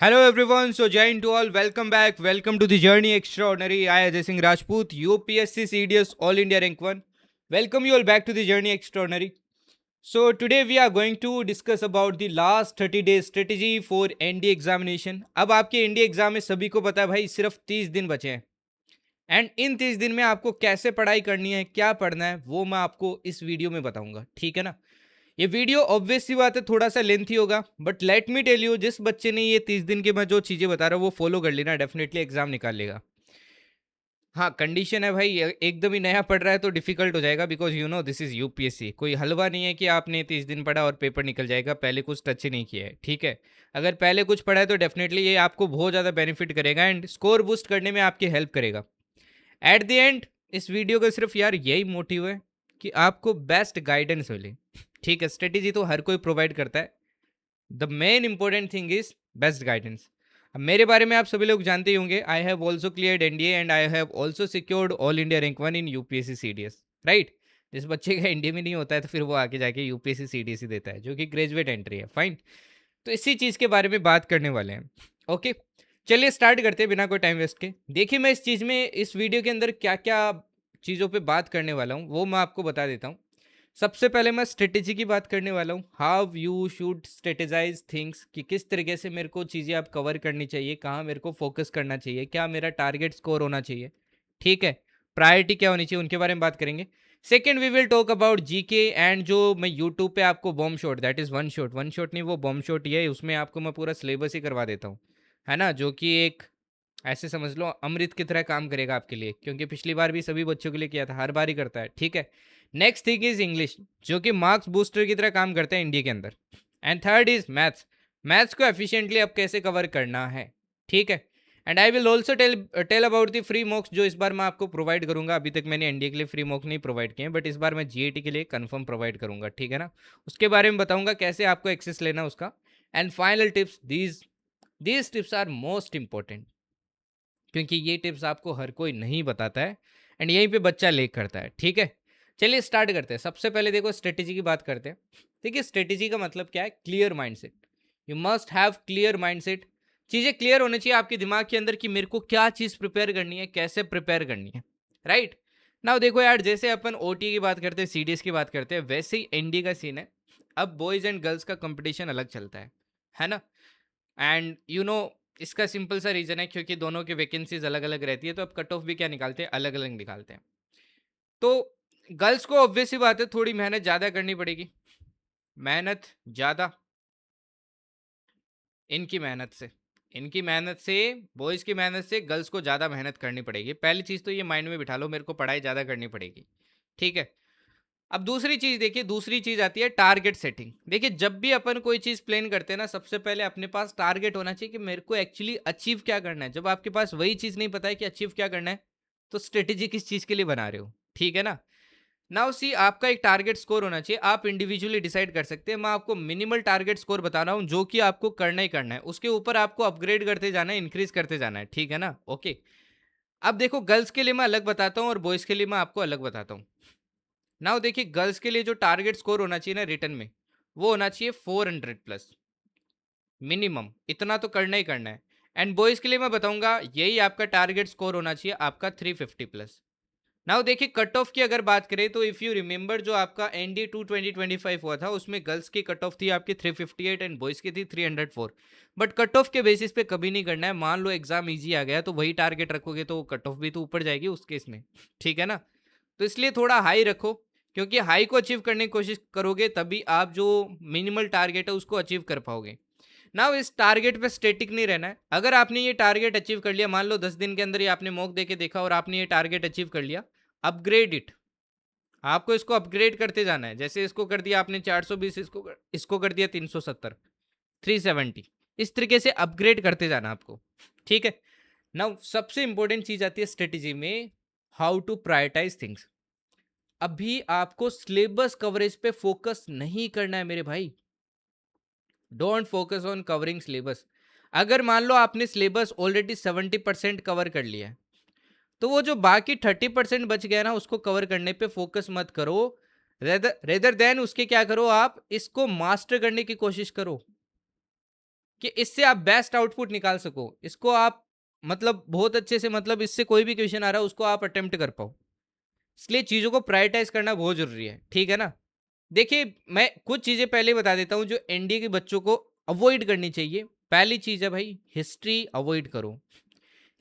Hello everyone, so Jain to all, welcome back, welcome to the Journey Extraordinary. I, Ajay Singh Rajput, UPSC CDS All India Rank 1. Welcome you all back to the Journey Extraordinary. So today we are going to discuss about the last 30 days strategy for NDA examination. अब आपके India exam में सभी को पता है भाई सिर्फ 30 दिन बचे हैं एंड इन 30 दिन में आपको कैसे पढ़ाई करनी है, क्या पढ़ना है, वो मैं आपको इस वीडियो में बताऊंगा, ठीक है ना। ये वीडियो ऑब्वियस सी बात है थोड़ा सा लेंथी होगा, but let me tell you, जिस बच्चे ने ये 30 दिन के मैं जो चीज़ें बता रहा हूँ वो फॉलो कर लेना, डेफिनेटली एग्जाम निकाल लेगा। हाँ, कंडीशन है भाई, एकदम ही नया पढ़ रहा है तो डिफिकल्ट हो जाएगा, because you know this is UPSC. कोई हलवा नहीं है कि आपने 30 दिन पढ़ा और पेपर निकल जाएगा, पहले कुछ टच ही नहीं किया है, ठीक है। अगर पहले कुछ पढ़ा है तो डेफिनेटली ये आपको बहुत ज़्यादा बेनिफिट करेगा एंड स्कोर बूस्ट करने में आपकी हेल्प करेगा। एट द एंड इस वीडियो का सिर्फ यार यही मोटिव है कि आपको बेस्ट गाइडेंस मिले, ठीक है। स्ट्रेटेजी तो हर कोई प्रोवाइड करता है, the main important thing is best guidance. अब मेरे बारे में आप सभी लोग जानते ही होंगे, I have also cleared NDA and I have also secured all India rank 1 in UPSC CDS, right. जिस बच्चे का एनडीए में नहीं होता है तो फिर वो आके जाके यूपीएससी सीडीएस ही देता है, जो कि ग्रेजुएट एंट्री है, फाइन। तो इसी चीज़ के बारे में बात करने वाले हैं, ओके। चलिए स्टार्ट करते हैं बिना कोई टाइम वेस्ट के। देखिए मैं इस चीज़ में, इस वीडियो के अंदर क्या क्या चीज़ों पे बात करने वाला हूँ वो मैं आपको बता देता हूँ। सबसे पहले मैं स्ट्रेटेजी की बात करने वाला हूँ, how you should strategise things, कि किस तरीके से मेरे को चीज़ें आप कवर करनी चाहिए, कहाँ मेरे को फोकस करना चाहिए, क्या मेरा टारगेट स्कोर होना चाहिए, ठीक है। प्रायोरिटी क्या होनी चाहिए, उनके बारे में बात करेंगे। Second we will talk about GK and जो मैं यूट्यूब पे आपको bomb shot, that is one shot नहीं, वो बॉम्ब शॉट ही है, उसमें आपको मैं पूरा सिलेबस ही करवा देता हूँ, है ना। जो कि एक ऐसे समझ लो अमृत की तरह काम करेगा आपके लिए, क्योंकि पिछली बार भी सभी बच्चों के लिए किया था, हर बार ही करता है, ठीक है। नेक्स्ट थिंग इज इंग्लिश, जो कि मार्क्स बूस्टर की तरह काम करता है इंडिया के अंदर। And third is maths, maths को एफिशिएंटली अब कैसे कवर करना है, ठीक है। And I will also tell tell about the free mocks, जो इस बार मैं आपको प्रोवाइड करूंगा। अभी तक मैंने एनडीए के लिए फ्री मॉक नहीं प्रोवाइड किए हैं, बट इस बार मैं जीएटी के लिए कंफर्म प्रोवाइड करूंगा, ठीक है ना। उसके बारे में बताऊंगा कैसे आपको एक्सेस लेना है उसका। And final tips, these tips are most important, क्योंकि ये टिप्स आपको हर कोई नहीं बताता है एंड यहीं पे बच्चा लेक करता है, ठीक है। चलिए स्टार्ट करते हैं। सबसे पहले देखो स्ट्रेटेजी की बात करते हैं। देखिए स्ट्रेटेजी का मतलब क्या है, clear mindset. You must have clear mindset. चीज़ें क्लियर होनी चाहिए आपके दिमाग के अंदर कि मेरे को क्या चीज़ प्रिपेयर करनी है, कैसे प्रिपेयर करनी है, राइट। नाउ देखो यार, जैसे अपन ओटी की बात करते हैं, सीडीएस की बात करते हैं, वैसे ही एनडी का सीन है। अब बॉयज़ एंड गर्ल्स का कंपटीशन अलग चलता है ना। एंड यू नो इसका सिंपल सा रीज़न है, क्योंकि दोनों की वैकेंसीज अलग अलग रहती है, तो अब कट ऑफ भी क्या निकालते हैं, अलग अलग निकालते हैं। तो गर्ल्स को ऑब्वियस सी बात है थोड़ी मेहनत ज़्यादा करनी पड़ेगी, मेहनत ज़्यादा इनकी मेहनत से, इनकी मेहनत से, बॉयज़ की मेहनत से गर्ल्स को ज़्यादा मेहनत करनी पड़ेगी। पहली चीज़ तो ये माइंड में बिठा लो, मेरे को पढ़ाई ज़्यादा करनी पड़ेगी, ठीक है। अब दूसरी चीज़ देखिए, दूसरी चीज़ आती है टारगेट सेटिंग। देखिए जब भी अपन कोई चीज़ प्लान करते हैं ना, सबसे पहले अपने पास टारगेट होना चाहिए कि मेरे को एक्चुअली अचीव क्या करना है। जब आपके पास वही चीज़ नहीं पता है कि अचीव क्या करना है, तो स्ट्रेटेजी किस चीज़ के लिए बना रहे हो, ठीक है ना। नाउ सी, आपका एक टारगेट स्कोर होना चाहिए, आप इंडिविजुअली डिसाइड कर सकते हैं। मैं आपको मिनिमल टारगेट स्कोर बता रहा हूँ, जो कि आपको करना ही करना है, उसके ऊपर आपको अपग्रेड करते जाना है, इंक्रीज करते जाना है, ठीक है ना, ओके। अब देखो गर्ल्स के लिए मैं अलग बताता हूँ और बॉयज़ के लिए मैं आपको अलग बताता हूँ। नाउ देखिए गर्ल्स के लिए जो टारगेट स्कोर होना चाहिए ना रिटर्न में, वो होना चाहिए 400 प्लस मिनिमम, इतना तो करना ही करना है। एंड बॉयज़ के लिए मैं बताऊंगा यही आपका टारगेट स्कोर होना चाहिए, आपका 350 प्लस। नाउ देखिए कट ऑफ की अगर बात करें तो इफ़ यू रिमेंबर, जो आपका एनडी 2025 हुआ था, उसमें गर्ल्स की कट ऑफ थी आपकी 358 एंड बॉयज़ की थी 304। बट कट ऑफ के बेसिस पे कभी नहीं करना है। मान लो एग्जाम ईजी आ गया तो वही टारगेट रखोगे तो कट ऑफ भी तो ऊपर जाएगी उस केस में, ठीक है ना। तो इसलिए थोड़ा हाई रखो, क्योंकि हाई को अचीव करने की कोशिश करोगे तभी आप जो मिनिमल टारगेट है उसको अचीव कर पाओगे। ना इस टारगेट पे स्टेटिक नहीं रहना है। अगर आपने ये टारगेट अचीव कर लिया, मान लो 10 दिन के अंदर ही आपने मॉक दे के देखा और आपने ये टारगेट अचीव कर लिया, अपग्रेड इट। आपको इसको अपग्रेड करते जाना है। जैसे इसको कर दिया आपने 420, इसको कर दिया 370, 370, इस तरीके से अपग्रेड करते जाना आपको, ठीक है। नाउ सबसे इंपॉर्टेंट चीज आती है स्ट्रेटेजी में, हाउ टू प्रायोरिटाइज थिंग्स। अभी आपको सिलेबस कवरेज पे फोकस नहीं करना है मेरे भाई। Don't focus on covering syllabus. अगर मान लो आपने सिलेबस ऑलरेडी 70% कवर कर लिया है, तो वो जो बाकी 30% बच गया ना, उसको कवर करने पे फोकस मत करो। रेदर रेदर देन उसके क्या करो, आप इसको मास्टर करने की कोशिश करो। कि इससे आप बेस्ट आउटपुट निकाल सको, इसको आप मतलब बहुत अच्छे से, मतलब इससे कोई भी क्वेश्चन आ रहा है उसको आप अटेम्प्ट कर पाओ। इसलिए चीज़ों को प्रायोरिटाइज करना बहुत ज़रूरी है, ठीक है ना? देखिए, मैं कुछ चीज़ें पहले बता देता हूँ जो एनडीए के बच्चों को अवॉइड करनी चाहिए। पहली चीज़ है भाई, हिस्ट्री अवॉइड करो।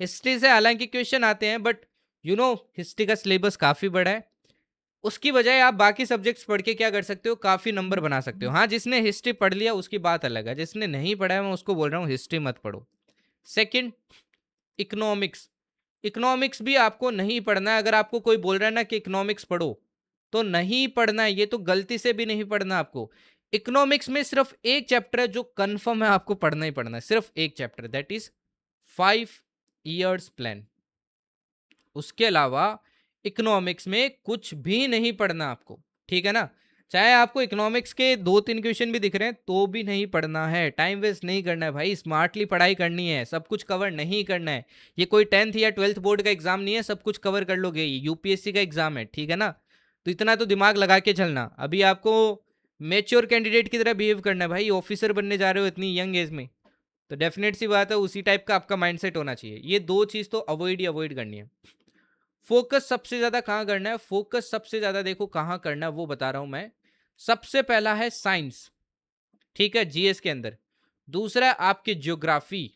हिस्ट्री से हालांकि क्वेश्चन आते हैं, बट हिस्ट्री का सिलेबस काफ़ी बड़ा है। उसकी बजाय आप बाकी सब्जेक्ट्स पढ़ के क्या कर सकते हो, काफ़ी नंबर बना सकते हो। हाँ, जिसने हिस्ट्री पढ़ लिया उसकी बात अलग है, जिसने नहीं पढ़ा है मैं उसको बोल रहा हूँ हिस्ट्री मत पढ़ो। Second, economics. इकोनॉमिक्स भी आपको नहीं पढ़ना है। अगर आपको कोई बोल रहा है ना कि इकोनॉमिक्स पढ़ो, तो नहीं पढ़ना है, ये तो गलती से भी नहीं पढ़ना आपको। इकोनॉमिक्स में सिर्फ एक चैप्टर है जो कंफर्म है आपको पढ़ना ही पढ़ना है, सिर्फ एक chapter, that is 5 years plan. उसके अलावा इकोनॉमिक्स में कुछ भी नहीं पढ़ना आपको, ठीक है ना? चाहे आपको इकोनॉमिक्स के 2-3 क्वेश्चन भी दिख रहे हैं तो भी नहीं पढ़ना है। टाइम वेस्ट नहीं करना है भाई, स्मार्टली पढ़ाई करनी है, सब कुछ कवर नहीं करना है। ये कोई 10th या 12th बोर्ड का एग्जाम नहीं है सब कुछ कवर कर लोगे, यूपीएससी का एग्जाम है, ठीक है ना? तो इतना तो दिमाग लगा के चलना। अभी आपको मेच्योर कैंडिडेट की तरह बिहेव करना है भाई, ऑफिसर बनने जा रहे हो इतनी यंग एज में, तो डेफिनेट सी बात है उसी टाइप का आपका माइंडसेट होना चाहिए। ये दो चीज़ तो अवॉइड ही अवॉइड करनी है। फोकस सबसे ज्यादा कहाँ करना है, फोकस सबसे ज्यादा देखो कहाँ करना है वो बता रहा हूं मैं। सबसे पहला है साइंस, ठीक है, जीएस के अंदर। दूसरा है आपकी ज्योग्राफी।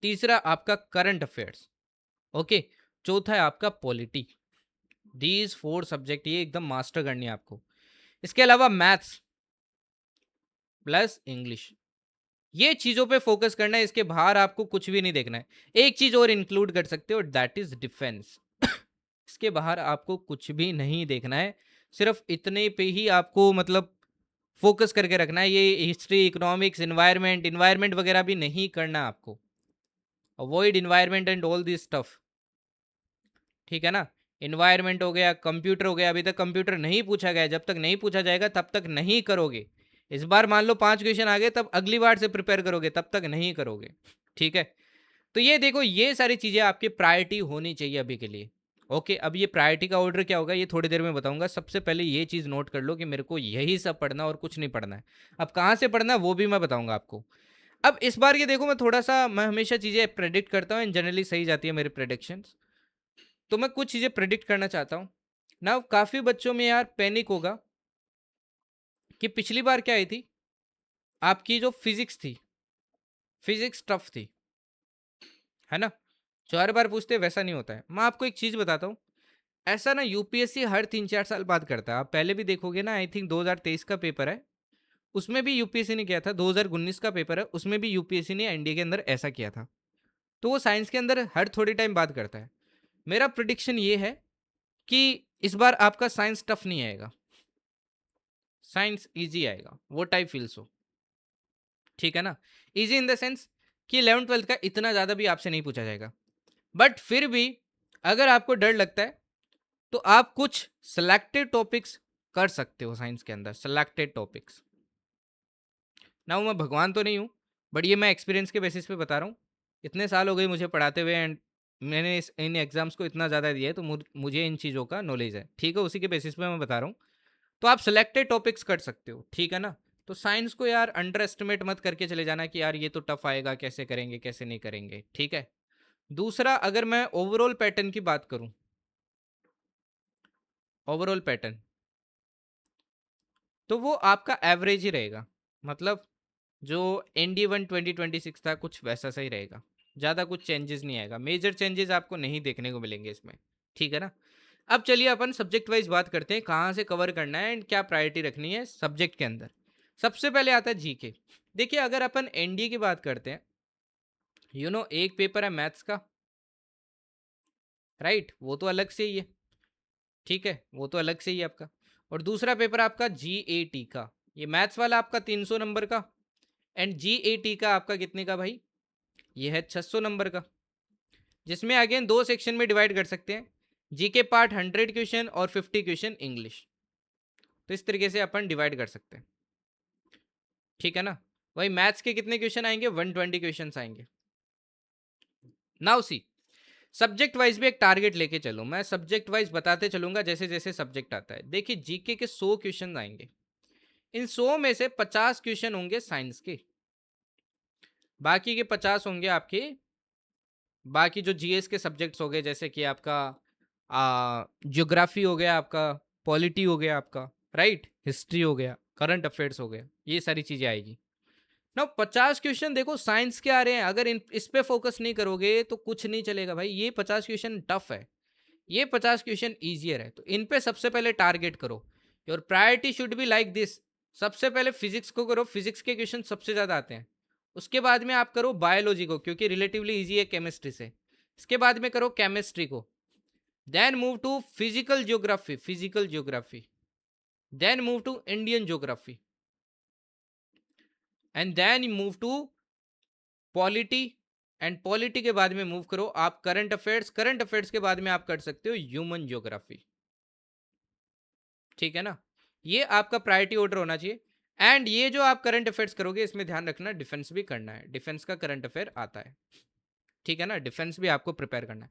तीसरा आपका करंट अफेयर्स। ओके। चौथा है आपका पॉलिटी। दीज 4 सब्जेक्ट ये एकदम मास्टर करनी है आपको। इसके अलावा मैथ्स प्लस इंग्लिश, ये चीजों पे फोकस करना है। इसके बाहर आपको कुछ भी नहीं देखना है। एक चीज और इंक्लूड कर सकते हो, दैट इज डिफेंस। इसके बाहर आपको कुछ भी नहीं देखना है, सिर्फ इतने पे ही आपको मतलब फोकस करके रखना है। ये हिस्ट्री, इकोनॉमिक्स, इन्वायरमेंट इन्वायरमेंट वगैरह भी नहीं करना आपको। Avoid environment and all this stuff, ठीक है ना? इन्वायरमेंट हो गया, कंप्यूटर हो गया, अभी तक कंप्यूटर नहीं पूछा गया, जब तक नहीं पूछा जाएगा तब तक नहीं करोगे। इस बार मान लो 5 क्वेश्चन आ गए, तब अगली बार से प्रिपेयर करोगे, तब तक नहीं करोगे, ठीक है? तो ये देखो, ये सारी चीजें आपकी प्रायोरिटी होनी चाहिए अभी के लिए। ओके, अब ये प्रायोरिटी का ऑर्डर क्या होगा ये थोड़ी देर में बताऊंगा। सबसे पहले ये चीज नोट कर लो कि मेरे को यही सब पढ़ना और कुछ नहीं पढ़ना है। अब कहाँ से पढ़ना है वो भी मैं बताऊंगा आपको। अब इस बार ये देखो, मैं हमेशा चीजें प्रेडिक्ट करता हूँ एंड जनरली सही जाती है मेरे प्रेडिक्शंस। तो मैं कुछ चीजें प्रेडिक्ट करना चाहता हूँ ना। काफी बच्चों में यार पैनिक होगा कि पिछली बार क्या आई थी, आपकी जो फिजिक्स थी, फिजिक्स टफ थी, है ना? जो हर बार पूछते वैसा नहीं होता है। मैं आपको एक चीज बताता हूँ, ऐसा ना यूपीएससी हर 3-4 साल बाद करता है। आप पहले भी देखोगे ना, आई थिंक 2023 का पेपर है, उसमें भी यूपीएससी ने किया था। 2019 का पेपर है, उसमें भी यूपीएससी ने एनडीए के अंदर ऐसा किया था। तो वो साइंस के अंदर हर थोड़ी टाइम बाद करता है। मेरा प्रिडिक्शन ये है कि इस बार आपका साइंस टफ नहीं आएगा, साइंस इजी आएगा, वोट आई फील सो, ठीक है ना? इजी इन द सेंस कि 11th-12th का इतना ज़्यादा भी आपसे नहीं पूछा जाएगा। बट फिर भी अगर आपको डर लगता है तो आप कुछ सिलेक्टेड टॉपिक्स कर सकते हो साइंस के अंदर, सिलेक्टेड टॉपिक्स ना। मैं भगवान तो नहीं हूँ, बट ये मैं एक्सपीरियंस के बेसिस पे बता रहा हूँ। इतने साल हो गए मुझे पढ़ाते हुए एंड मैंने इन एग्जाम्स को इतना ज़्यादा दिया है, तो मुझे इन चीज़ों का नॉलेज है, ठीक है? उसी के बेसिस पे मैं बता रहा हूँ। तो आप सिलेक्टेड टॉपिक्स कर सकते हो, ठीक है ना? तो साइंस को यार अंडर एस्टिमेट मत करके चले जाना कि यार ये तो टफ आएगा, कैसे करेंगे कैसे नहीं करेंगे, ठीक है? दूसरा, अगर मैं ओवरऑल पैटर्न की बात करूं, ओवरऑल पैटर्न, तो वो आपका एवरेज ही रहेगा। मतलब जो ND1 2026 था कुछ वैसा सही रहेगा, ज़्यादा कुछ चेंजेस नहीं आएगा, मेजर चेंजेस आपको नहीं देखने को मिलेंगे इसमें, ठीक है ना? अब चलिए अपन सब्जेक्ट वाइज बात करते हैं, कहाँ से कवर करना है एंड क्या प्रायोरिटी रखनी है सब्जेक्ट के अंदर। सबसे पहले आता है जीके। देखिए, अगर अपन एनडीए की बात करते हैं, एक पेपर है मैथ्स का, राइट? वो तो अलग से ही है, ठीक है, वो तो अलग से ही है आपका। और दूसरा पेपर आपका GAT का, ये मैथ्स वाला आपका 300 नंबर का, एंड GAT का आपका कितने का भाई? ये है 600 नंबर का, जिसमें अगेन 2 सेक्शन में डिवाइड कर सकते हैं। जीके पार्ट 100 क्वेश्चन और 50 क्वेश्चन इंग्लिश। तो इस तरीके से अपन डिवाइड कर सकते हैं, ठीक है ना? वही मैथ्स के कितने क्वेश्चन आएंगे? 120 क्वेश्चन आएंगे। नाउ सी, सब्जेक्ट वाइज भी एक टारगेट लेके चलो, मैं सब्जेक्ट वाइज बताते चलूंगा जैसे जैसे सब्जेक्ट आता है। देखिए, जीके के 100 क्वेश्चन आएंगे, इन 100 में से 50 क्वेश्चन होंगे साइंस के, बाकी के 50 होंगे आपके, बाकी जो जीएस के सब्जेक्ट्स हो गए, जैसे कि आपका ज्योग्राफी हो गया, आपका पॉलिटी हो गया, आपका राइट, हिस्ट्री हो गया, करंट अफेयर्स हो गया, ये सारी चीजें आएगी ना। 50 क्वेश्चन देखो साइंस के आ रहे हैं, अगर इस पे फोकस नहीं करोगे तो कुछ नहीं चलेगा भाई। ये 50 क्वेश्चन टफ है, ये 50 क्वेश्चन इजियर है, तो इन पे सबसे पहले टारगेट करो। Your priority should be like this. सबसे पहले फिजिक्स को करो, फिजिक्स के क्वेश्चन सबसे ज्यादा आते हैं। उसके बाद में आप करो बायोलॉजी को, क्योंकि रिलेटिवली इजी है केमिस्ट्री से। इसके बाद में करो केमिस्ट्री को, then move to physical geography, physical geography, then move to Indian geography, and then move to polity, and polity के बाद में मूव करो आप करंट अफेयर्स, करंट अफेयर्स के बाद में आप कर सकते हो ह्यूमन ज्योग्राफी। ठीक है ना, ये आपका प्रायोरिटी ऑर्डर होना चाहिए। एंड ये जो आप करंट अफेयर्स करोगे, इसमें ध्यान रखना डिफेंस भी करना है, डिफेंस का करंट अफेयर आता है। ठीक है ना, डिफेंस भी आपको प्रिपेयर करना है।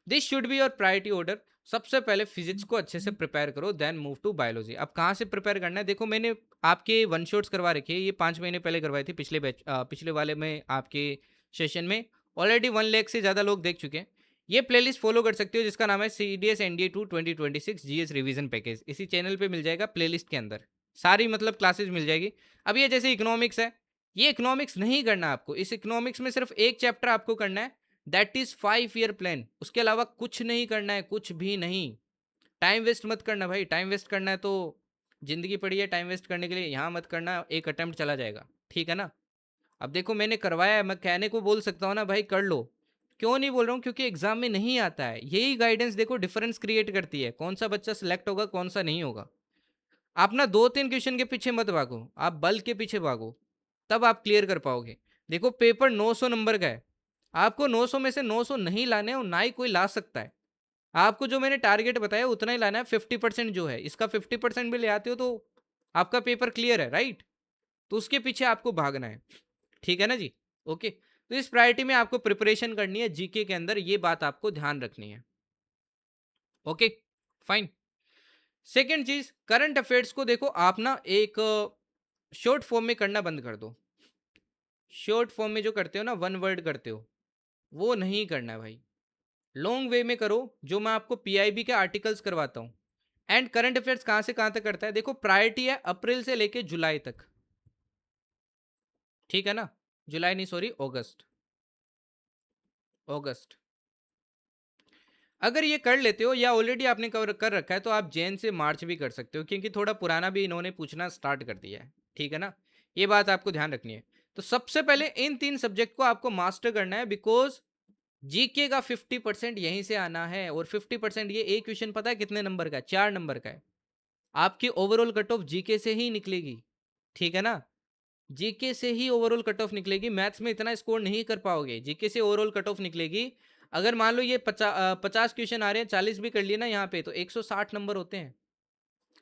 This should be your priority order. सबसे पहले फिजिक्स को अच्छे से प्रिपेयर करो, देन मूव टू बायोलॉजी। अब कहाँ से प्रिपेयर करना है, देखो मैंने आपके वन शॉट्स करवा रखे हैं, ये 5 महीने पहले करवाई थी, पिछले बैच पिछले वाले में आपके सेशन में ऑलरेडी 1 लाख से ज़्यादा लोग देख चुके हैं। ये प्लेलिस्ट फॉलो कर सकते हो, जिसका नाम है CDS NDA 2 2026 GS revision package. इसी चैनल पे मिल जाएगा, प्लेलिस्ट के अंदर सारी मतलब क्लासेज मिल जाएगी। अब ये जैसे इकोनॉमिक्स है, ये इकोनॉमिक्स नहीं करना आपको, इस इकोनॉमिक्स में सिर्फ एक चैप्टर आपको करना है, दैट इज 5 ईयर प्लान। उसके अलावा कुछ नहीं करना है, कुछ भी नहीं। टाइम वेस्ट मत करना भाई, टाइम वेस्ट करना है तो जिंदगी पड़ी है टाइम वेस्ट करने के लिए, यहाँ मत करना, एक अटेम्प्ट चला जाएगा। ठीक है ना, अब देखो मैंने करवाया है, मैं कहने को बोल सकता हूँ ना भाई कर लो, क्यों नहीं बोल रहा हूँ, क्योंकि एग्जाम में नहीं आता है। यही गाइडेंस देखो डिफरेंस क्रिएट करती है, कौन सा बच्चा सिलेक्ट होगा कौन सा नहीं होगा। आप ना 2-3 क्वेश्चन के पीछे मत भागो, आप बल के पीछे भागो, तब आप क्लियर कर पाओगे। देखो पेपर 900 नंबर का है, आपको 900 में से 900 नहीं लाने और ना ही कोई ला सकता है। आपको जो मैंने टारगेट बताया उतना ही लाना है, 50% जो है, इसका 50% भी ले आते हो तो आपका पेपर क्लियर है, राइट। तो उसके पीछे आपको भागना है। ठीक है ना जी, ओके। तो इस प्रायोरिटी में आपको प्रिपरेशन करनी है जीके के अंदर, ये बात आपको ध्यान रखनी है। Okay fine. सेकेंड चीज, करंट अफेयर्स को देखो आप ना एक शॉर्ट फॉर्म में करना बंद कर दो। शॉर्ट फॉर्म में जो करते हो ना, 1 वर्ड करते हो, वो नहीं करना है भाई। लॉन्ग वे में करो, जो मैं आपको पीआईबी के आर्टिकल्स करवाता हूँ। एंड करंट अफेयर्स कहाँ से कहाँ तक करता है, देखो प्रायोरिटी है अप्रैल से लेके जुलाई तक। ठीक है ना, जुलाई नहीं सॉरी, अगस्त, अगस्त। अगर ये कर लेते हो या ऑलरेडी आपने कवर कर रखा है, तो आप जैन से मार्च भी कर सकते हो, क्योंकि थोड़ा पुराना भी इन्होंने पूछना स्टार्ट कर दिया है। ठीक है ना, ये बात आपको ध्यान रखनी है। तो सबसे पहले इन 3 सब्जेक्ट को आपको मास्टर करना है, बिकॉज जीके का 50% यहीं से आना है। और 50% ये एक क्वेश्चन पता है कितने नंबर का है, 4 नंबर का है। आपकी ओवरऑल कट ऑफ जीके से ही निकलेगी। ठीक है ना, जीके से ही ओवरऑल कट ऑफ निकलेगी, मैथ्स में इतना स्कोर नहीं कर पाओगे, जीके से ओवरऑल कट ऑफ निकलेगी। अगर मान लो ये 50 क्वेश्चन आ रहे हैं, 40 भी कर लिए ना यहाँ पे, तो 160 नंबर होते हैं।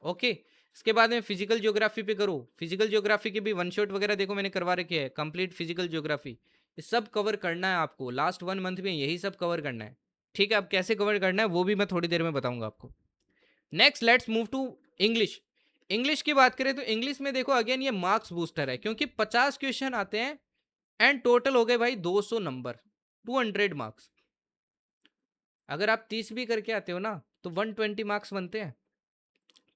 ओके, इसके बाद में फिजिकल ज्योग्राफी पे करो, फिजिकल ज्योग्राफी के भी वन शॉट वगैरह देखो मैंने करवा रखे हैं, कंप्लीट फिजिकल ज्योग्राफी। ये सब कवर करना है आपको, लास्ट 1 मंथ में यही सब कवर करना है। ठीक है, अब कैसे कवर करना है वो भी मैं थोड़ी देर में बताऊंगा आपको। Next let's move to English. English की बात करें तो इंग्लिश में देखो अगेन ये मार्क्स बूस्टर है, क्योंकि 50 क्वेश्चन आते हैं एंड टोटल हो गए भाई 200 नंबर, 200 मार्क्स। अगर आप 30 भी करके आते हो ना, तो 120 मार्क्स बनते हैं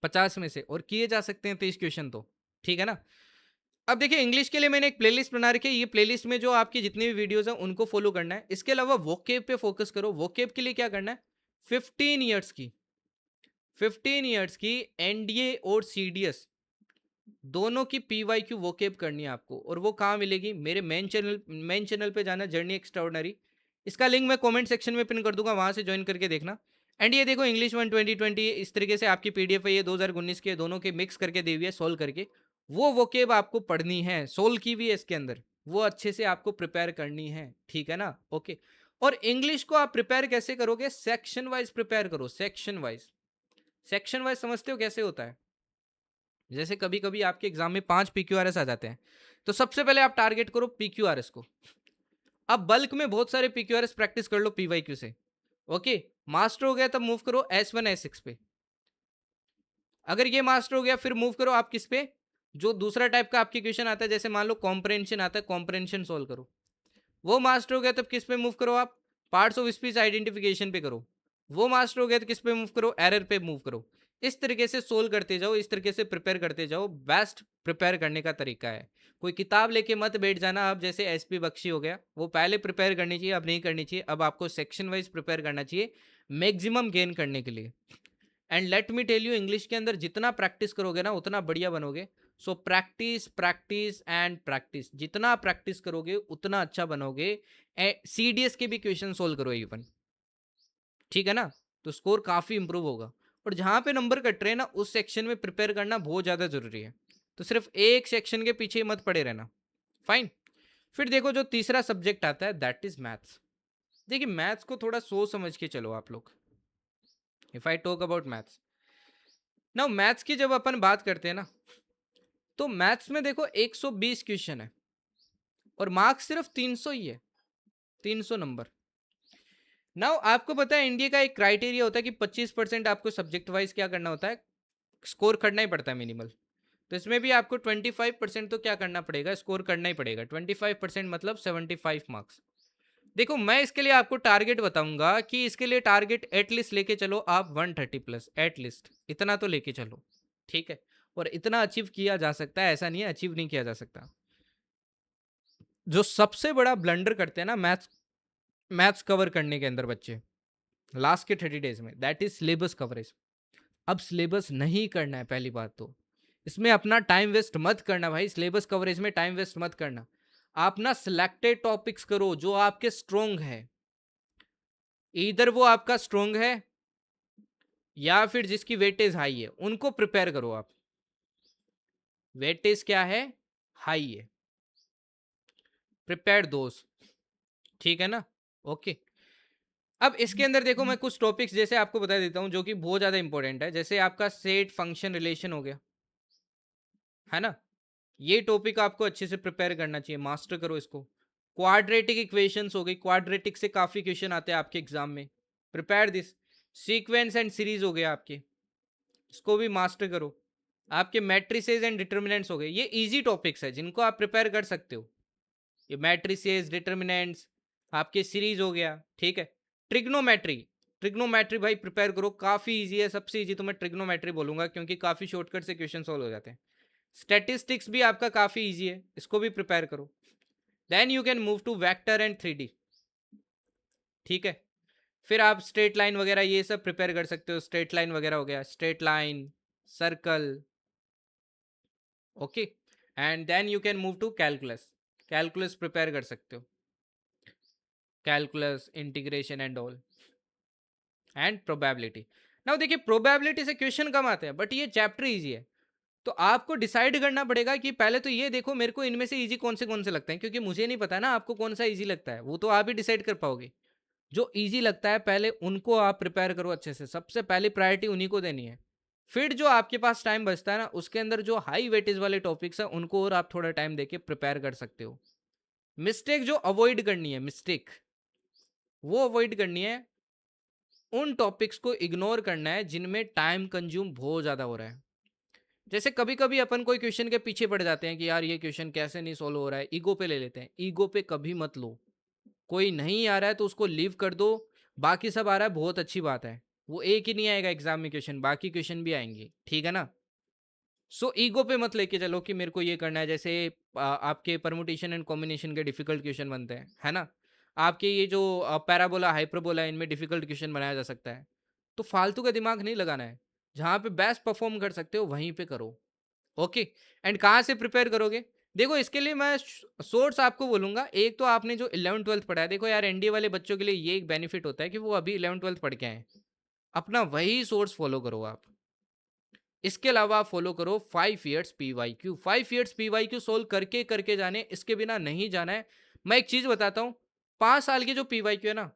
50 में से, और किए जा सकते हैं 30 क्वेश्चन तो। ठीक है ना, अब देखिए इंग्लिश के लिए मैंने एक प्लेलिस्ट बना रखी है, ये प्लेलिस्ट में जो आपकी जितनी भी वीडियोस हैं उनको फॉलो करना है। इसके अलावा वोकेब पे फोकस करो। वोकेब के लिए क्या करना है, 15 ईयर्स की, 15 ईयर्स की एनडीए और सीडीएस दोनों की पीवाईक्यू वोकेब करनी है आपको। और वो कहाँ मिलेगी, मेरे मेन चैनल पे जाना, जर्नी एक्स्ट्राऑर्डिनरी। इसका लिंक मैं कमेंट सेक्शन में पिन कर दूंगा, वहां से ज्वाइन करके देखना। एंड ये देखो इंग्लिश 1 2020 इस तरीके से आपकी पीडीएफ है, ये 2019 के दोनों के मिक्स करके दी हुई है, सोल्व करके। वो वोकेब आपको पढ़नी है, सोल्व की भी है इसके अंदर, वो अच्छे से आपको प्रिपेयर करनी है। ठीक है ना, ओके। और इंग्लिश को आप प्रिपेयर कैसे करोगे, सेक्शन वाइज प्रिपेयर करो, सेक्शन वाइज। सेक्शन वाइज समझते हो कैसे होता है, जैसे कभी कभी आपके एग्जाम में 5 PQRS आ जाते हैं, तो सबसे पहले आप टारगेट करो PQRS को। अब बल्क में बहुत सारे PQRS प्रैक्टिस कर लो PYQ से। ओके, मास्टर हो गया तब मूव करो S1 S6 पे। अगर ये मास्टर हो गया फिर मूव करो आप किस पे, जो दूसरा टाइप का आपके क्वेश्चन आता है, जैसे मान लो कॉम्प्रेंशन आता है, कॉम्प्रेंशन सोल्व करो। वो मास्टर हो गया तब किस पे मूव करो आप, पार्ट्स ऑफ स्पीच आइडेंटिफिकेशन पे करो। वो मास्टर हो गया तो किस पे मूव करो, एरर पे मूव करो। इस तरीके से सोल्व करते जाओ, इस तरीके से प्रिपेयर करते जाओ, बेस्ट प्रिपेयर करने का तरीका है। कोई किताब लेके मत बैठ जाना आप, जैसे एसपी बख्शी हो गया, वो पहले प्रिपेयर करनी चाहिए, अब नहीं करनी चाहिए। अब आपको सेक्शन वाइज प्रिपेयर करना चाहिए मैक्सिमम गेन करने के लिए। And let me tell you, English के अंदर जितना प्रैक्टिस करोगे ना उतना बढ़िया बनोगे। So practice practice and practice, जितना प्रैक्टिस करोगे उतना अच्छा बनोगे। सीडीएस के भी क्वेश्चन सोल्व करो इवन, ठीक है ना, तो स्कोर काफ़ी इंप्रूव होगा। और जहाँ पे नंबर कट रहे हैं ना उस सेक्शन में प्रिपेयर करना बहुत ज़्यादा ज़रूरी है। तो सिर्फ एक सेक्शन के पीछे मत पड़े रहना। फाइन। फिर देखो जो तीसरा सब्जेक्ट आता है दैट इज मैथ्स। देखिए मैथ्स को थोड़ा सोच समझ के चलो आप लोग। If I talk about maths, now maths की जब अपन बात करते हैं ना, तो मैथ्स में देखो 120 क्वेश्चन है और मार्क्स सिर्फ 300 ही है, 300 नंबर। नाउ आपको पता है इंडिया का एक क्राइटेरिया होता है कि 25% आपको सब्जेक्ट वाइज क्या करना होता है, स्कोर करना ही पड़ता है मिनिमल। तो इसमें भी आपको 25% तो क्या करना पड़ेगा, स्कोर करना ही पड़ेगा। 25% मतलब 75 मार्क्स। देखो मैं इसके लिए आपको टारगेट बताऊंगा कि इसके लिए टारगेट एटलीस्ट लेके चलो आप 130 प्लस, एटलीस्ट इतना तो लेके चलो, ठीक है। और इतना अचीव किया जा सकता है, ऐसा नहीं है अचीव नहीं किया जा सकता। जो सबसे बड़ा ब्लंडर करते हैं ना मैथ्स, मैथ्स कवर करने के अंदर बच्चे लास्ट के 30 डेज में, दैट इज सिलेबस कवरेज। अब सिलेबस नहीं करना है पहली बात तो, इसमें अपना टाइम वेस्ट मत करना भाई, सिलेबस कवरेज में टाइम वेस्ट मत करना। आप ना सिलेक्टेड टॉपिक्स करो जो आपके स्ट्रोंग है, इधर वो आपका स्ट्रोंग है या फिर जिसकी वेटेज हाई है उनको प्रिपेयर करो आप। वेटेज क्या है, हाई है, प्रिपेयर दोस्त, ठीक है ना। ओके। अब इसके अंदर देखो मैं कुछ टॉपिक्स जैसे आपको बता देता हूं जो कि बहुत ज्यादा इंपॉर्टेंट है, जैसे आपका सेट फंक्शन रिलेशन हो गया, है ना, ये टॉपिक आपको अच्छे से प्रिपेयर करना चाहिए, मास्टर करो इसको। क्वाड्रेटिक इक्वेशंस हो गई, क्वाड्रेटिक से काफी क्वेश्चन आते हैं आपके एग्जाम में, prepare this. Sequence and series हो गया आपके, इसको भी मास्टर करो। आपके मैट्रिसेस एंड डिटर्मिनेंट्स हो गए, ये इजी टॉपिक्स है जिनको आप प्रिपेयर कर सकते हो। ये मैट्रिसेस डिटर्मिनेंट्स, आपके सीरीज हो गया, ठीक है। ट्रिग्नोमेट्री, ट्रिग्नोमेट्री भाई प्रिपेयर करो, काफ़ी इजी है, सबसे इजी तो मैं ट्रिग्नोमेट्री बोलूंगा क्योंकि काफ़ी शॉर्टकट से क्वेश्चन सॉल्व हो जाते हैं। स्टैटिस्टिक्स भी आपका काफ़ी इजी है, इसको भी प्रिपेयर करो। Then you can move to vector and 3D, ठीक है। फिर आप स्ट्रेट लाइन वगैरह ये सब प्रिपेयर कर सकते हो, स्ट्रेट लाइन वगैरह हो गया, straight line, circle, okay. And then you can move to calculus, calculus prepare कर सकते हो, calculus integration and all, and probability. Now देखिए प्रोबेबिलिटी से क्वेश्चन कम आते हैं बट ये चैप्टर इजी है। तो आपको डिसाइड करना पड़ेगा कि पहले तो ये देखो मेरे को इनमें से इजी कौन से लगते हैं, क्योंकि मुझे नहीं पता ना आपको कौन सा इजी लगता है, वो तो आप ही डिसाइड कर पाओगे। जो इजी लगता है पहले उनको आप प्रिपेयर करो अच्छे से, सबसे पहली प्रायोरिटी उन्हीं को देनी है। फिर जो आपके पास टाइम बचता है ना उसके अंदर जो हाई वेटेज वाले टॉपिक्स हैं उनको और आप थोड़ा टाइम देके प्रिपेयर कर सकते हो। मिस्टेक जो अवॉइड करनी है, मिस्टेक वो अवॉइड करनी है, उन टॉपिक्स को इग्नोर करना है जिनमें टाइम कंज्यूम बहुत ज़्यादा हो रहा है। जैसे कभी कभी अपन कोई क्वेश्चन के पीछे पड़ जाते हैं कि यार ये क्वेश्चन कैसे नहीं सोल्व हो रहा है, ईगो पे ले लेते हैं। ईगो पे कभी मत लो, कोई नहीं आ रहा है तो उसको लीव कर दो, बाकी सब आ रहा है बहुत अच्छी बात है। वो एक ही नहीं आएगा एग्जाम में क्वेश्चन, बाकी क्वेश्चन भी आएंगे, ठीक है ना। सो ईगो पे मत लेके चलो कि मेरे को ये करना है। जैसे आपके परमुटेशन एंड कॉम्बिनेशन के डिफिकल्ट क्वेश्चन बनते हैं, है ना। आपके ये जो पैराबोला हाइपरबोला इनमें डिफिकल्ट क्वेश्चन बनाया जा सकता है। तो फालतू का दिमाग नहीं लगाना है, जहाँ पे बेस्ट परफॉर्म कर सकते हो वहीं पे करो, ओके। एंड कहाँ से प्रिपेयर करोगे, देखो इसके लिए मैं सोर्स आपको बोलूंगा। एक तो आपने जो 11th 12th पढ़ा है, देखो यार एनडीए वाले बच्चों के लिए ये एक बेनिफिट होता है कि वो अभी 11th 12th पढ़ के आए, अपना वही सोर्स फॉलो करो आप। इसके अलावा आप फॉलो करो 5 years PYQ, 5 years PYQ solve करके करके जाने, इसके बिना नहीं जाना है। मैं एक चीज बताता हूँ, 5 साल के जो PYQ है ना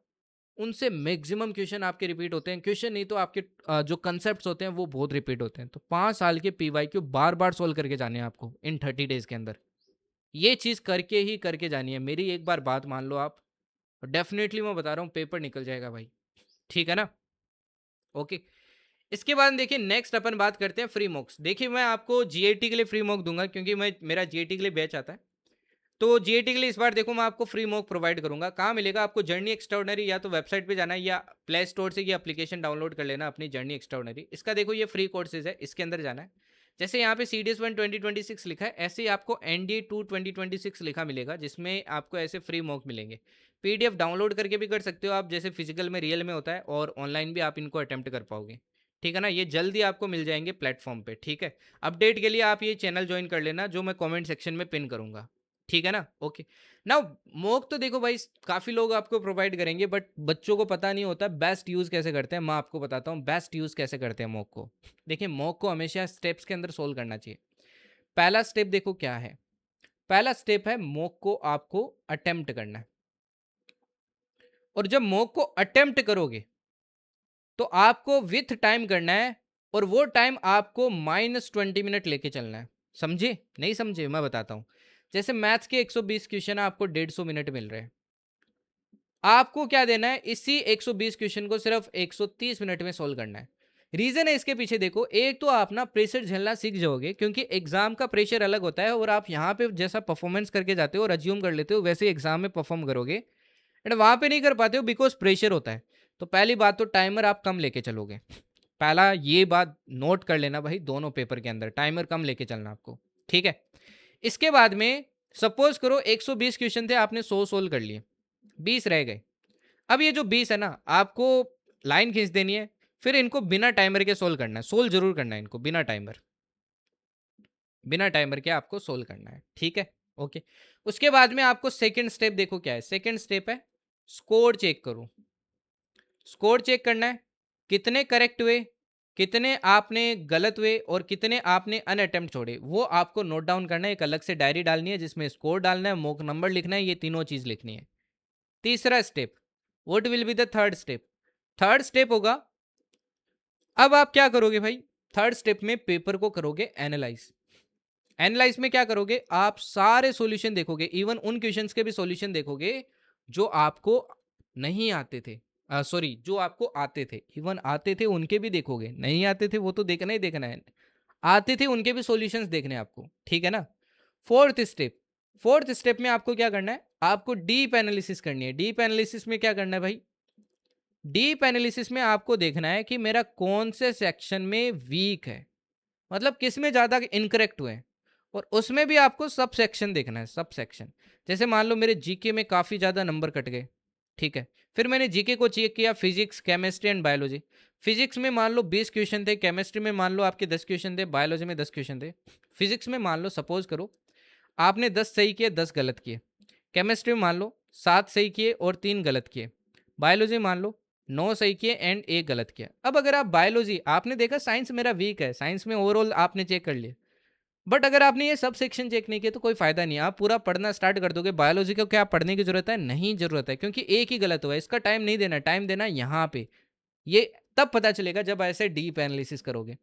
उनसे मैक्सिमम क्वेश्चन आपके रिपीट होते हैं, क्वेश्चन नहीं तो आपके जो कंसेप्ट होते हैं वो बहुत रिपीट होते हैं। तो 5 साल के PYQ बार बार सोल्व करके जाने हैं आपको इन 30 डेज के अंदर, ये चीज़ करके ही करके जानी है। मेरी एक बार बात मान लो आप, डेफिनेटली मैं बता रहा हूँ पेपर निकल जाएगा भाई, ठीक है ना। ओके। इसके बाद देखिए नेक्स्ट अपन बात करते हैं फ्री मॉक्स। देखिए मैं आपको जीएटी के लिए फ्री मॉक दूंगा क्योंकि मैं मेरा जीएटी के लिए बैच आता है। तो जीएटी के लिए इस बार देखो मैं आपको फ्री मॉक प्रोवाइड करूंगा। कहाँ मिलेगा आपको? जर्नी एक्स्ट्राऑर्डिनरी, या तो वेबसाइट पे जाना है या प्ले स्टोर से ये एप्लीकेशन डाउनलोड कर लेना अपनी जर्नी एक्स्ट्राऑर्डिनरी। इसका देखो ये फ्री कोर्सेज है, इसके अंदर जाना है। जैसे यहाँ पे CDS 1 2026 लिखा है, ऐसे ही आपको NDA 2 2026 लिखा मिलेगा, जिसमें आपको ऐसे फ्री मॉक मिलेंगे। PDF डाउनलोड करके भी कर सकते हो आप, जैसे फिजिकल में रियल में होता है, और ऑनलाइन भी आप इनको अटेम्प्ट कर पाओगे। ठीक है ना? ये जल्दी आपको मिल जाएंगे प्लेटफॉर्म पे। ठीक है, अपडेट के लिए आप ये चैनल ज्वाइन कर लेना, जो मैं कमेंट सेक्शन में पिन करूंगा। ठीक है ना? ओके। नाउ मॉक तो देखो भाई काफ़ी लोग आपको प्रोवाइड करेंगे, बट बच्चों को पता नहीं होता बेस्ट यूज़ कैसे करते हैं। मैं आपको बताता हूँ बेस्ट यूज़ कैसे करते हैं मॉक को। देखिए, मॉक को हमेशा स्टेप्स के अंदर सोल्व करना चाहिए। पहला स्टेप देखो क्या है। पहला स्टेप है मॉक को आपको अटेम्प्ट करना है, और जब मॉक को अटेम्प्ट करोगे तो आपको विथ टाइम करना है, और वो टाइम आपको -20 मिनट लेके चलना है। समझे? नहीं समझे? मैं बताता हूँ। जैसे मैथ्स के 120 क्वेश्चन आपको 150 मिनट मिल रहे हैं, आपको क्या देना है? इसी 120 क्वेश्चन को सिर्फ 130 मिनट में सोल्व करना है। रीजन है इसके पीछे देखो, एक तो आप ना प्रेशर झेलना सीख जाओगे, क्योंकि एग्जाम का प्रेशर अलग होता है, और आप यहाँ पे जैसा परफॉर्मेंस करके जाते हो और अज्यूम कर लेते हो, वैसे एग्जाम में परफॉर्म करोगे, एंड वहां पे नहीं कर पाते हो बिकॉज प्रेशर होता है। तो पहली बात तो टाइमर आप कम लेके चलोगे। पहला ये बात नोट कर लेना भाई, दोनों पेपर के अंदर टाइमर कम लेके चलना आपको। ठीक है। इसके बाद में सपोज करो 120 क्वेश्चन थे, आपने 100 सोल्व कर लिए, 20 रह गए। अब ये जो 20 है ना, आपको लाइन खींच देनी है, फिर इनको बिना टाइमर के सोल्व करना है। सोल्व जरूर करना है इनको बिना टाइमर, बिना टाइमर के आपको सोल्व करना है। ठीक है, ओके। उसके बाद में आपको सेकंड स्टेप देखो क्या है। सेकंड स्टेप है स्कोर चेक करो। स्कोर चेक करना है, कितने करेक्ट हुए, कितने आपने गलत हुए, और कितने आपने अनअटेम्प्ट छोड़े, वो आपको नोट डाउन करना है। एक अलग से डायरी डालनी है जिसमें स्कोर डालना है, मॉक नंबर लिखना है, ये तीनों चीज लिखनी है। तीसरा step, what will be the third step? Third step होगा, अब आप क्या करोगे भाई? थर्ड स्टेप में पेपर को करोगे एनालाइज। एनालाइज में क्या करोगे? आप सारे सॉल्यूशन देखोगे, इवन उन क्वेश्चंस के भी सॉल्यूशन देखोगे जो आपको नहीं आते थे। सॉरी, जो आपको आते थे, इवन आते थे उनके भी देखोगे, नहीं आते थे वो तो देखना ही देखना है, आते थे उनके भी सॉल्यूशंस देखने हैं आपको। ठीक है ना? फोर्थ स्टेप, फोर्थ स्टेप में आपको क्या करना है? आपको डीप एनालिसिस करनी है। डीप एनालिसिस में क्या करना है भाई? डीप एनालिसिस में आपको देखना है कि मेरा कौन से सेक्शन में वीक है, मतलब किस में ज़्यादा इनकरेक्ट हुए हैं, और उसमें भी आपको सब सेक्शन देखना है, सब सेक्शन। जैसे मान लो मेरे जीके में काफ़ी ज़्यादा नंबर कट गए, ठीक है, फिर मैंने जीके को चेक किया, physics, chemistry and biology. Physics में मान लो 20 क्वेश्चन थे, केमिस्ट्री में मान लो आपके 10 क्वेश्चन थे, बायोलॉजी में 10 क्वेश्चन थे। फिजिक्स में मान लो सपोज करो आपने 10 सही किए, 10 गलत किए। केमिस्ट्री में मान लो 7 सही किए और 3 गलत किए। बायोलॉजी मान लो 9 सही किए एंड 1 गलत किया। अब अगर आप बायोलॉजी, आपने देखा साइंस मेरा वीक है, साइंस में ओवरऑल आपने चेक कर लिया, बट अगर आपने ये सब सेक्शन चेक नहीं किया तो कोई फायदा नहीं। आप पूरा पढ़ना स्टार्ट कर दोगे, बायोलॉजी को क्या पढ़ने की जरूरत है? नहीं जरूरत है, क्योंकि एक ही गलत हुआ है, इसका टाइम नहीं देना, टाइम देना यहाँ पे। ये तब पता चलेगा जब ऐसे डीप एनालिसिस करोगे।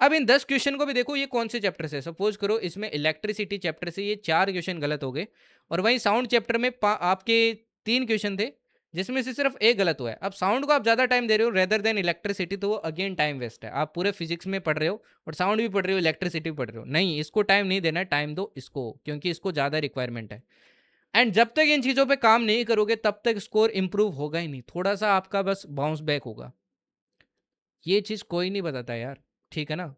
अब इन 10 क्वेश्चन को भी देखो, ये कौन से चैप्टर से? सपोज करो इसमें इलेक्ट्रिसिटी चैप्टर से ये 4 क्वेश्चन गलत हो गए, और वहीं साउंड चैप्टर में आपके 3 क्वेश्चन थे जिसमें से सिर्फ एक गलत हुआ है। अब साउंड को आप ज़्यादा टाइम दे रहे हो रेदर देन इलेक्ट्रिसिटी, तो वो अगेन टाइम वेस्ट है। आप पूरे फिजिक्स में पढ़ रहे हो और साउंड भी पढ़ रहे हो, इलेक्ट्रिसिटी भी पढ़ रहे हो, नहीं, इसको टाइम नहीं देना, टाइम दो इसको, क्योंकि इसको ज़्यादा रिक्वायरमेंट है। एंड जब तक इन चीज़ों पे काम नहीं करोगे तब तक स्कोर इंप्रूव होगा ही नहीं, थोड़ा सा आपका बस बाउंस बैक होगा। ये चीज़ कोई नहीं बताता यार, ठीक है ना?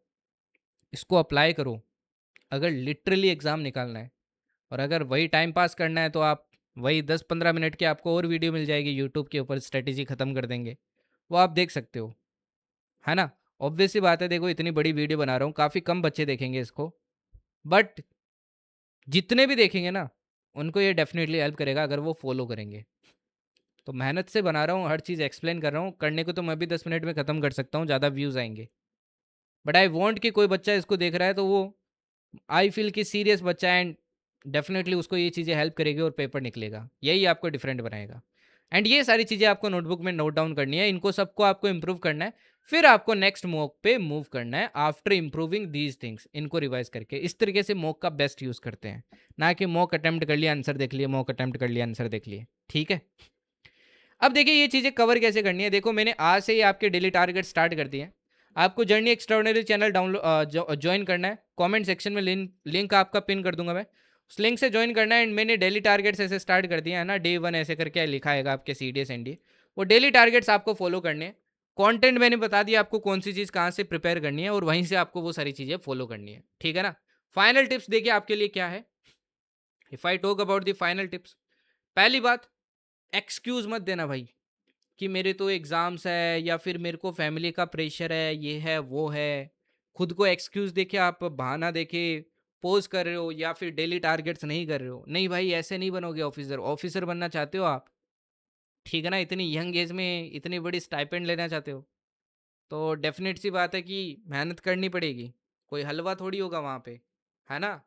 इसको अप्लाई करो अगर लिटरली एग्ज़ाम निकालना है। और अगर वही टाइम पास करना है तो आप वही 10-15 मिनट की आपको और वीडियो मिल जाएगी यूट्यूब के ऊपर, स्ट्रेटेजी ख़त्म कर देंगे, वो आप देख सकते हो, है ना? ऑब्वियस सी बात है, देखो इतनी बड़ी वीडियो बना रहा हूँ, काफ़ी कम बच्चे देखेंगे इसको, बट जितने भी देखेंगे ना उनको ये डेफिनेटली हेल्प करेगा अगर वो फॉलो करेंगे। तो मेहनत से बना रहा हूँ, हर चीज़ एक्सप्लेन कर रहा हूँ, करने को तो मैं भी 10 मिनट में ख़त्म कर सकता हूँ, ज़्यादा व्यूज़ आएंगे, बट आई वॉन्ट कि कोई बच्चा इसको देख रहा है तो वो, आई फील कि सीरियस बच्चा है, एंड डेफिनेटली उसको ये चीज़ें हेल्प करेगी और पेपर निकलेगा, यही आपको डिफरेंट बनाएगा। एंड ये सारी चीज़ें आपको नोटबुक में नोट डाउन करनी है, इनको सबको आपको इंप्रूव करना है, फिर आपको नेक्स्ट मॉक पे मूव करना है आफ्टर इंप्रूविंग दीज थिंग्स। इनको रिवाइज करके इस तरीके से मॉक का बेस्ट यूज़ करते हैं, ना कि मॉक अटेम्प्ट कर लिया आंसर देख लिए, मॉक अटेम्प्ट कर लिया आंसर देख लिए। ठीक है, अब देखिए ये चीज़ें कवर कैसे करनी है। देखो मैंने आज से ही आपके डेली टारगेट स्टार्ट कर दिए हैं। आपको journey extraordinary channel download join करना है, कमेंट सेक्शन में लिंक आपका पिन कर दूंगा मैं, उस लिंक से ज्वाइन करना है। एंड मैंने डेली टारगेट्स ऐसे स्टार्ट कर दिया है ना, डे 1 ऐसे करके लिखा है आपके CDS NDA। वो डेली टारगेट्स आपको फॉलो करने हैं। कंटेंट मैंने बता दिया आपको कौन सी चीज़ कहाँ से प्रिपेयर करनी है, और वहीं से आपको वो सारी चीज़ें फॉलो करनी है, ठीक है ना। फाइनल टिप्स देखिए आपके लिए क्या है। If I talk about the final tips, पहली बात, एक्सक्यूज मत देना भाई कि मेरे तो एग्जाम्स है, या फिर मेरे को फैमिली का प्रेशर है, ये है वो है। खुद को एक्सक्यूज देके आप बहाना देके पोज कर रहे हो, या फिर डेली टारगेट्स नहीं कर रहे हो। नहीं भाई, ऐसे नहीं बनोगे ऑफिसर। ऑफिसर बनना चाहते हो आप, ठीक है ना, इतनी यंग एज में इतनी बड़ी स्टाइपेंड लेना चाहते हो, तो डेफिनेट सी बात है कि मेहनत करनी पड़ेगी। कोई हलवा थोड़ी होगा वहाँ पे, है ना।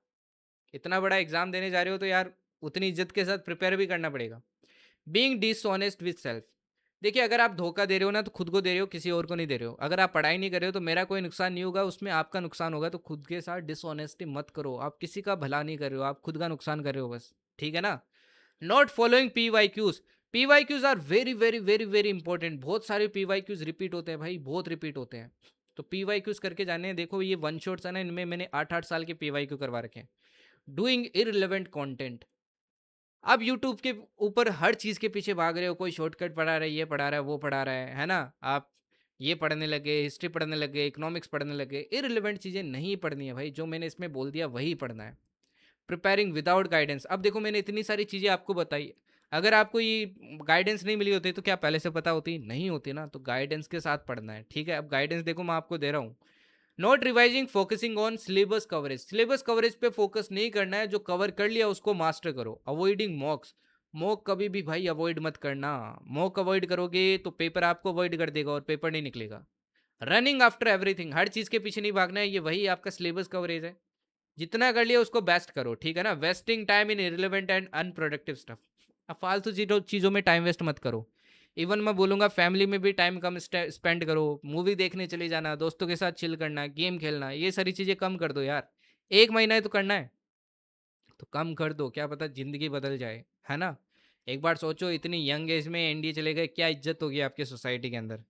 इतना बड़ा एग्जाम देने जा रहे हो तो यार उतनी इज्जत के साथ प्रिपेयर भी करना पड़ेगा। बीइंग डिसऑनेस्ट विद सेल्फ, देखिए अगर आप धोखा दे रहे हो ना, तो खुद को दे रहे हो, किसी और को नहीं दे रहे हो। अगर आप पढ़ाई नहीं कर रहे हो तो मेरा कोई नुकसान नहीं होगा, उसमें आपका नुकसान होगा। तो खुद के साथ डिसऑनेस्टी मत करो। आप किसी का भला नहीं कर रहे हो, आप खुद का नुकसान कर रहे हो बस, ठीक है ना। Not following PYQs, PYQs are very very very very important. बहुत सारे PYQs रिपीट होते हैं भाई, बहुत रिपीट होते हैं। तो PYQs करके जाने हैं। देखो ये वन शॉट्स है ना, इनमें मैंने 8-8 साल के PYQ करवा रखे हैं। डूइंग इररिलेवेंट कंटेंट, आप यूट्यूब के ऊपर हर चीज़ के पीछे भाग रहे हो। कोई शॉर्टकट पढ़ा रहा है, ये पढ़ा रहा है, वो पढ़ा रहा है ना। आप ये पढ़ने लगे, हिस्ट्री पढ़ने लगे, इकोनॉमिक्स पढ़ने लगे। इररिलेवेंट चीज़ें नहीं पढ़नी है भाई, जो मैंने इसमें बोल दिया वही पढ़ना है। प्रिपेयरिंग विदाउट गाइडेंस, अब देखो मैंने इतनी सारी चीज़ें आपको बताई, अगर आपको ये गाइडेंस नहीं मिली होती तो क्या पहले से पता होती? नहीं होती ना। तो गाइडेंस के साथ पढ़ना है, ठीक है। अब गाइडेंस देखो मैं आपको दे रहा हूँ। Not revising, focusing on syllabus coverage, syllabus coverage पे फोकस नहीं करना है। जो कवर कर लिया उसको मास्टर करो। अवॉइडिंग मॉक्स, मॉक कभी भी भाई अवॉइड मत करना। मॉक अवॉइड करोगे तो पेपर आपको अवॉइड कर देगा और पेपर नहीं निकलेगा। रनिंग आफ्टर एवरीथिंग, हर चीज़ के पीछे नहीं भागना है, ये वही आपका सिलेबस कवरेज है। जितना कर लिया उसको बेस्ट करो, ठीक है ना। Wasting time in irrelevant and unproductive stuff, अब फालतू चीज़ों में टाइम वेस्ट मत करो। इवन मैं बोलूँगा फैमिली में भी टाइम कम स्पेंड करो। मूवी देखने चले जाना, दोस्तों के साथ चिल करना, गेम खेलना, ये सारी चीज़ें कम कर दो यार। 1 महीना है तो करना है, तो कम कर दो, क्या पता ज़िंदगी बदल जाए, है ना। एक बार सोचो, इतनी यंग एज में NDA चले गए, क्या इज्जत होगी आपकी सोसाइटी के अंदर,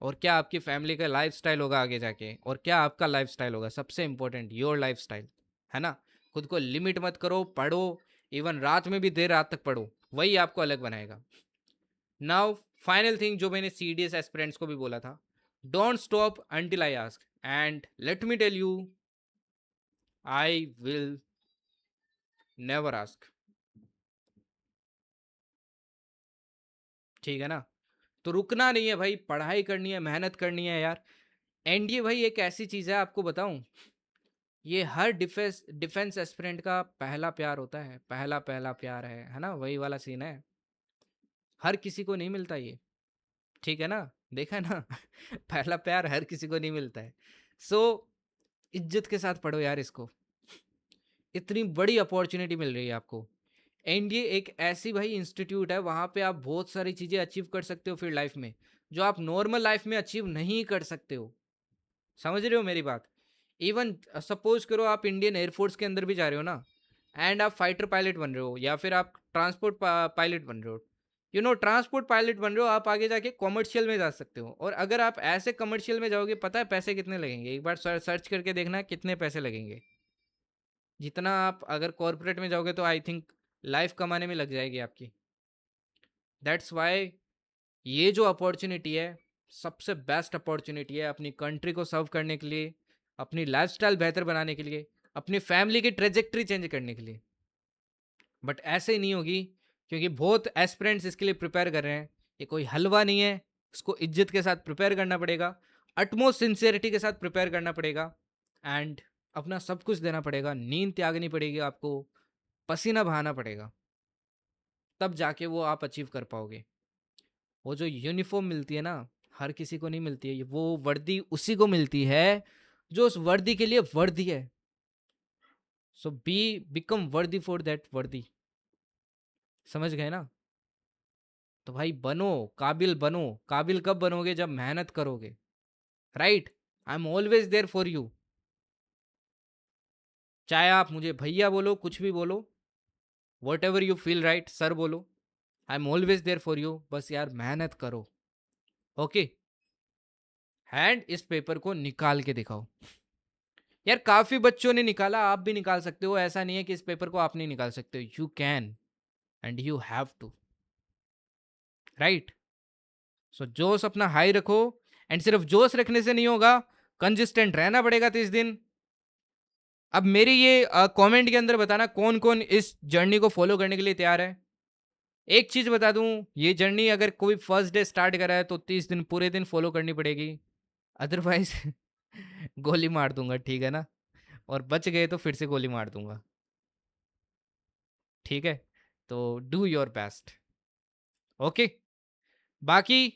और क्या आपकी फैमिली का लाइफस्टाइल होगा आगे जाके, और क्या आपका लाइफस्टाइल होगा। सबसे इंपॉर्टेंट योर लाइफस्टाइल, है ना। खुद को लिमिट मत करो, पढ़ो। इवन रात में भी देर रात तक पढ़ो, वही आपको अलग बनाएगा। नाउ फाइनल थिंग जो मैंने CDS एस्पिरेंट्स को भी बोला था, don't stop until I ask, and let me tell you, I will never ask, ठीक है ना। तो रुकना नहीं है भाई, पढ़ाई करनी है, मेहनत करनी है यार। NDA भाई एक ऐसी चीज़ है, आपको बताऊं, ये हर डिफेंस डिफेंस एस्पिरेंट का पहला प्यार होता है। पहला पहला प्यार है ना, वही वाला सीन है। हर किसी को नहीं मिलता ये, ठीक है ना। देखा है ना पहला प्यार हर किसी को नहीं मिलता है। सो इज्जत के साथ पढ़ो यार इसको, इतनी बड़ी अपॉर्चुनिटी मिल रही है आपको। NDA एक ऐसी भाई इंस्टीट्यूट है, वहाँ पे आप बहुत सारी चीज़ें अचीव कर सकते हो फिर लाइफ में, जो आप नॉर्मल लाइफ में अचीव नहीं कर सकते हो। समझ रहे हो मेरी बात। इवन सपोज करो आप इंडियन एयरफोर्स के अंदर भी जा रहे हो ना, एंड आप फाइटर पायलट बन रहे हो, या फिर आप ट्रांसपोर्ट पायलट बन रहे हो, ट्रांसपोर्ट पायलट बन रहे हो, आप आगे जाके कॉमर्शियल में जा सकते हो। और अगर आप ऐसे कमर्शियल में जाओगे, पता है पैसे कितने लगेंगे? एक बार सर्च करके देखना कितने पैसे लगेंगे। जितना आप अगर कॉर्पोरेट में जाओगे तो आई थिंक लाइफ कमाने में लग जाएगी आपकी। दैट्स वाई ये जो अपॉर्चुनिटी है, सबसे बेस्ट अपॉर्चुनिटी है अपनी कंट्री को सर्व करने के लिए, अपनी लाइफस्टाइल बेहतर बनाने के लिए, अपनी फैमिली की ट्रेजेक्ट्री चेंज करने के लिए। बट ऐसे ही नहीं होगी, क्योंकि बहुत एस्पिरेंट्स इसके लिए प्रिपेयर कर रहे हैं। ये कोई हलवा नहीं है, इसको इज्जत के साथ प्रिपेयर करना पड़ेगा, अटमोस्ट सिंसियरिटी के साथ प्रिपेयर करना पड़ेगा, एंड अपना सब कुछ देना पड़ेगा। नींद त्यागनी पड़ेगी आपको, पसीना बहाना पड़ेगा, तब जाके वो आप अचीव कर पाओगे। वो जो यूनिफॉर्म मिलती है ना, हर किसी को नहीं मिलती है। वो वर्दी उसी को मिलती है जो उस वर्दी के लिए वर्दी है। सो बिकम वर्दी फॉर दैट वर्दी, समझ गए ना। तो भाई बनो, काबिल बनो। काबिल कब बनोगे? जब मेहनत करोगे, right. I am always there for you, चाहे आप मुझे भैया बोलो, कुछ भी बोलो, whatever you feel right, sir बोलो, I am always there for you. बस यार मेहनत करो, ओके। हैंड इस पेपर को निकाल के दिखाओ, यार काफ़ी बच्चों ने निकाला, आप भी निकाल सकते हो। ऐसा नहीं है कि इस पेपर को आप नहीं निकाल सकते हो। You can and you have to, right? So जोश अपना हाई रखो। एंड सिर्फ जोश रखने से नहीं होगा, कंसिस्टेंट रहना पड़ेगा 30 दिन। अब मेरी ये कमेंट के अंदर बताना कौन कौन इस जर्नी को फॉलो करने के लिए तैयार है। एक चीज बता दूं, ये जर्नी अगर कोई फर्स्ट डे स्टार्ट करा है तो 30 दिन पूरे दिन फॉलो करनी पड़ेगी, अदरवाइज गोली मार दूंगा, ठीक है ना? और बच गए तो फिर से गोली मार दूंगा, ठीक है? तो डू योर बेस्ट, ओके? बाकी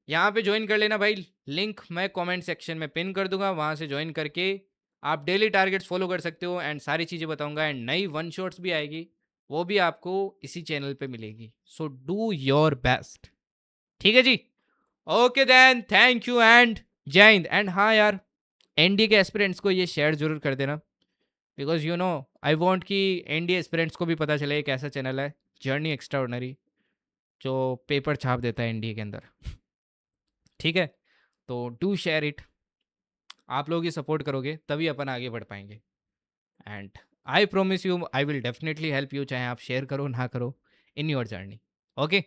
यहाँ पे ज्वाइन कर लेना भाई, लिंक मैं कमेंट सेक्शन में पिन कर दूंगा, वहाँ से ज्वाइन करके आप डेली टारगेट्स फॉलो कर सकते हो एंड सारी चीज़ें बताऊंगा। एंड नई वन शॉट्स भी आएगी, वो भी आपको इसी चैनल पे मिलेगी। सो डू योर बेस्ट, ठीक है जी? Okay then, thank you and जय हिंद। एंड हाँ यार, एनडीए के एस्पिरेंट्स को ये शेयर जरूर कर देना, because you know I want कि एनडीए एस्पिरेंट्स को भी पता चले एक ऐसा चैनल है, जर्नी एक्स्ट्रा ऑर्डिनरी, जो पेपर छाप देता है एनडीए के अंदर, ठीक है? तो डू शेयर इट, आप लोग ही सपोर्ट करोगे तभी अपन आगे बढ़ पाएंगे। And I promise you I will definitely help you, चाहे आप शेयर करो ना करो, इन योर जर्नी, ओके?